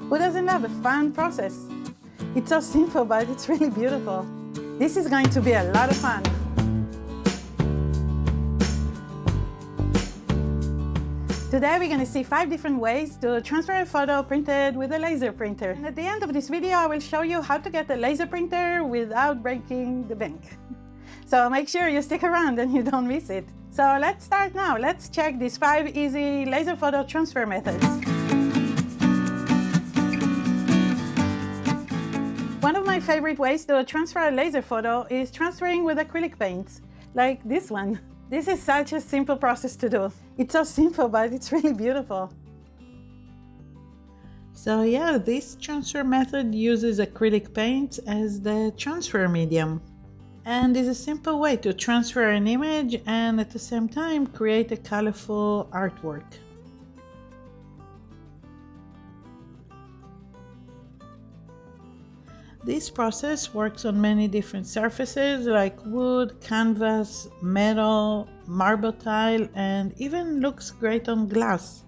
Who doesn't love a fun process? It's so simple, but it's really beautiful. This is going to be a lot of fun. Today we're going to see 5 different ways to transfer a photo printed with a laser printer. And at the end of this video, I will show you how to get a laser printer without breaking the bank. So make sure you stick around and you don't miss it. So let's start now. Let's check these 5 easy laser photo transfer methods. One of my favorite ways to transfer a laser photo is transferring with acrylic paints, like this one. This is such a simple process to do. It's so simple, but it's really beautiful. So yeah, this transfer method uses acrylic paints as the transfer medium, and is a simple way to transfer an image and at the same time create a colorful artwork. This process works on many different surfaces like wood, canvas, metal, marble tile, and even looks great on glass.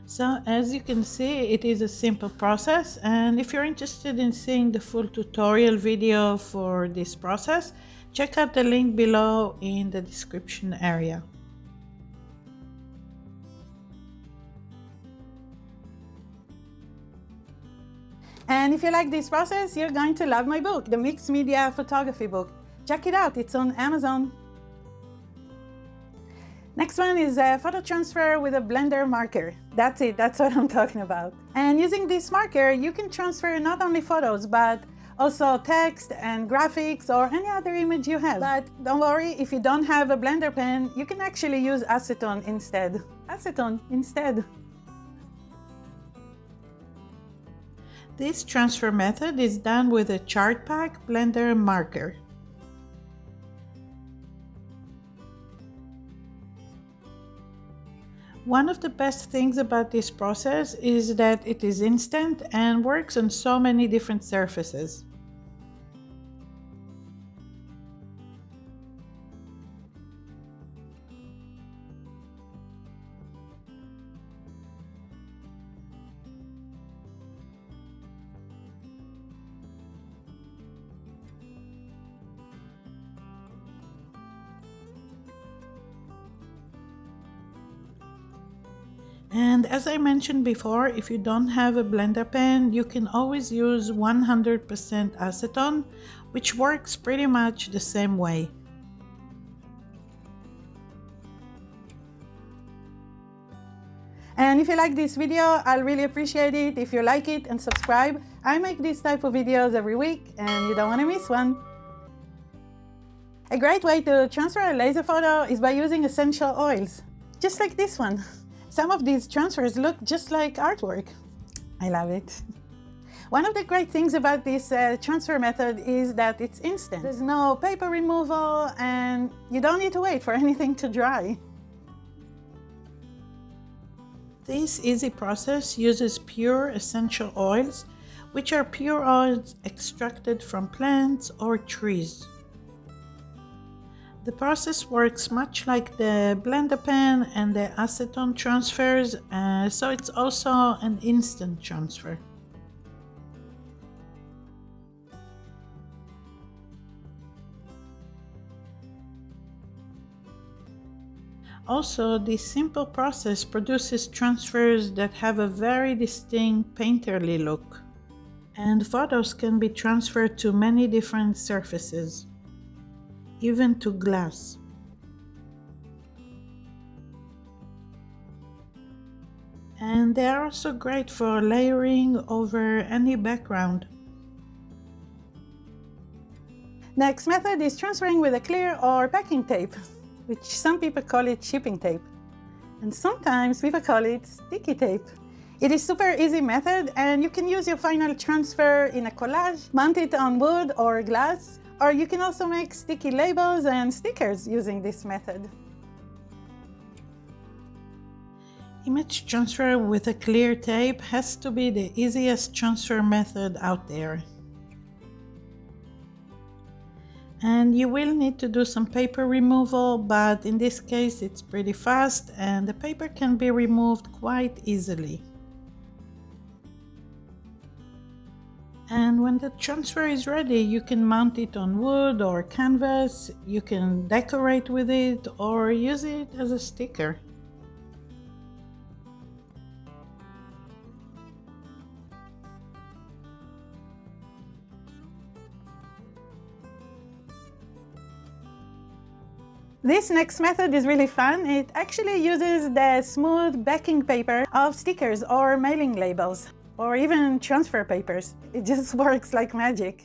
So as you can see, it is a simple process, and if you're interested in seeing the full tutorial video for this process, check out the link below in the description area. And if you like this process, you're going to love my book, the Mixed Media Photography book. Check it out, it's on Amazon. Next one is a photo transfer with a blender marker. That's it, that's what I'm talking about. And using this marker, you can transfer not only photos, but also text and graphics or any other image you have. But don't worry, if you don't have a blender pen, you can actually use acetone instead. Acetone instead. This transfer method is done with a chart pack blender marker. One of the best things about this process is that it is instant and works on so many different surfaces. And as I mentioned before, if you don't have a blender pen, you can always use 100% acetone, which works pretty much the same way. And if you like this video, I'll really appreciate it if you like it and subscribe. I make these type of videos every week and you don't want to miss one. A great way to transfer a laser photo is by using essential oils, just like this one. Some of these transfers look just like artwork. I love it. One of the great things about this transfer method is that it's instant. There's no paper removal and you don't need to wait for anything to dry. This easy process uses pure essential oils, which are pure oils extracted from plants or trees. The process works much like the blender pen and the acetone transfers, so it's also an instant transfer. Also, this simple process produces transfers that have a very distinct painterly look, and photos can be transferred to many different surfaces, even to glass. And they are also great for layering over any background. Next method is transferring with a clear or packing tape, which some people call it shipping tape. And sometimes people call it sticky tape. It is super easy method and you can use your final transfer in a collage, mount it on wood or glass, or you can also make sticky labels and stickers using this method. Image transfer with a clear tape has to be the easiest transfer method out there. And you will need to do some paper removal, but in this case it's pretty fast and the paper can be removed quite easily. And when the transfer is ready, you can mount it on wood or canvas, you can decorate with it or use it as a sticker. This next method is really fun. It actually uses the smooth backing paper of stickers or mailing labels, or even transfer papers. It just works like magic.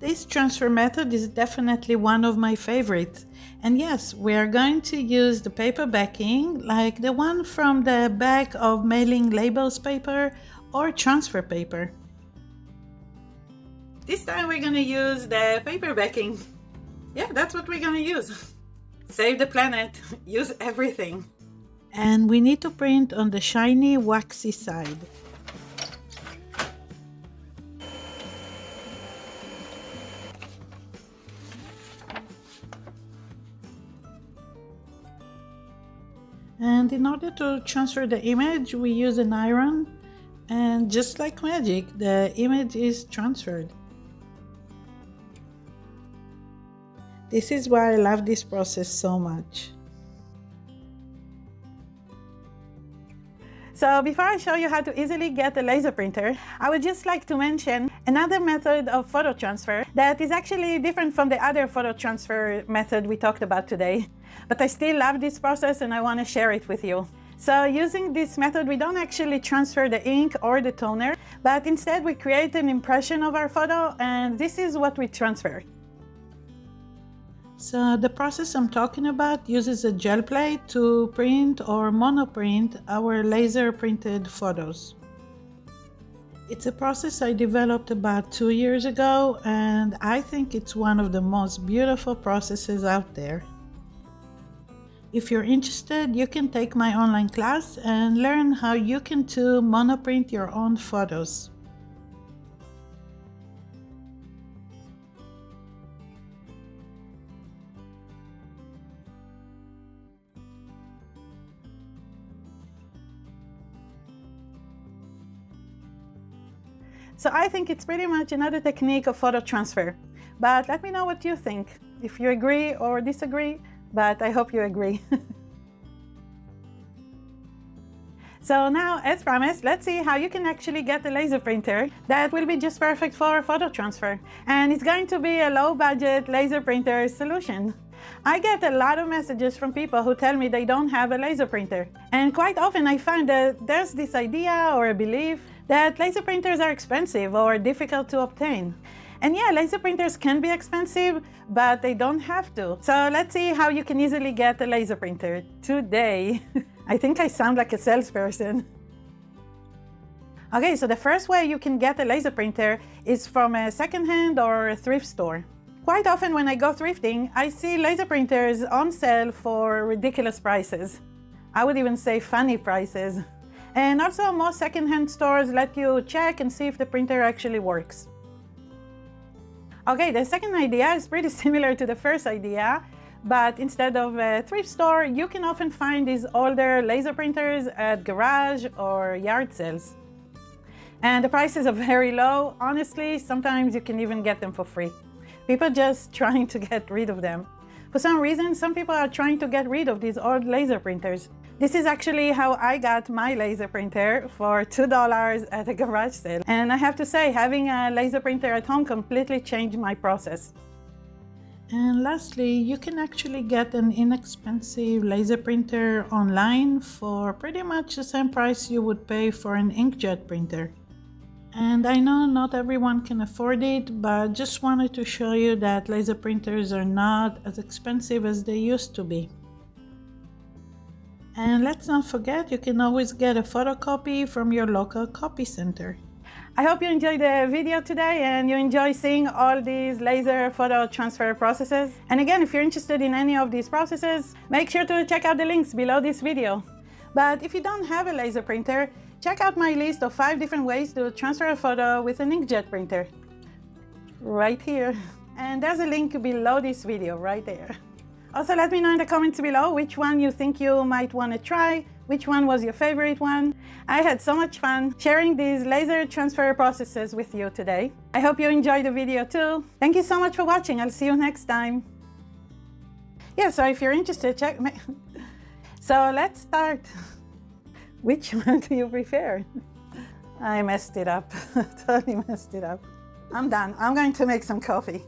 This transfer method is definitely one of my favorites. And yes, we are going to use the paper backing, like the one from the back of mailing labels paper or transfer paper. This time we're going to use the paper backing. Yeah, that's what we're going to use. Save the planet, use everything. And we need to print on the shiny, waxy side. And in order to transfer the image, we use an iron, and just like magic, the image is transferred. This is why I love this process so much. So before I show you how to easily get a laser printer, I would just like to mention another method of photo transfer that is actually different from the other photo transfer method we talked about today. But I still love this process and I want to share it with you. So using this method, we don't actually transfer the ink or the toner, but instead we create an impression of our photo, and this is what we transfer. So the process I'm talking about uses a gel plate to print or monoprint our laser printed photos. It's a process I developed about 2 years ago, and I think it's one of the most beautiful processes out there. If you're interested, you can take my online class and learn how you can too monoprint your own photos. So I think it's pretty much another technique of photo transfer. But let me know what you think, if you agree or disagree, but I hope you agree. So now, as promised, let's see how you can actually get a laser printer that will be just perfect for photo transfer. And it's going to be a low-budget laser printer solution. I get a lot of messages from people who tell me they don't have a laser printer. And quite often I find that there's this idea or a belief that laser printers are expensive or difficult to obtain. And yeah, laser printers can be expensive, but they don't have to. So let's see how you can easily get a laser printer today. I think I sound like a salesperson. Okay, so the first way you can get a laser printer is from a secondhand or a thrift store. Quite often when I go thrifting, I see laser printers on sale for ridiculous prices. I would even say funny prices. And also most secondhand stores let you check and see if the printer actually works. Okay, the second idea is pretty similar to the first idea, but instead of a thrift store, you can often find these older laser printers at garage or yard sales. And the prices are very low. Honestly, sometimes you can even get them for free. People just trying to get rid of them. For some reason, some people are trying to get rid of these old laser printers. This is actually how I got my laser printer for $2 at a garage sale. And I have to say, having a laser printer at home completely changed my process. And lastly, you can actually get an inexpensive laser printer online for pretty much the same price you would pay for an inkjet printer. And I know not everyone can afford it, but just wanted to show you that laser printers are not as expensive as they used to be. And let's not forget, you can always get a photocopy from your local copy center. I hope you enjoyed the video today and you enjoy seeing all these laser photo transfer processes. And again, if you're interested in any of these processes, make sure to check out the links below this video. But if you don't have a laser printer, check out my list of 5 different ways to transfer a photo with an inkjet printer. right here. And there's a link below this video right there. Also, let me know in the comments below which one you think you might want to try, which one was your favorite one. I had so much fun sharing these laser transfer processes with you today. I hope you enjoyed the video too. Thank you so much for watching. I'll see you next time. Yeah, so if you're interested, check me. So let's start. Which one do you prefer? I messed it up. Totally messed it up. I'm done. I'm going to make some coffee.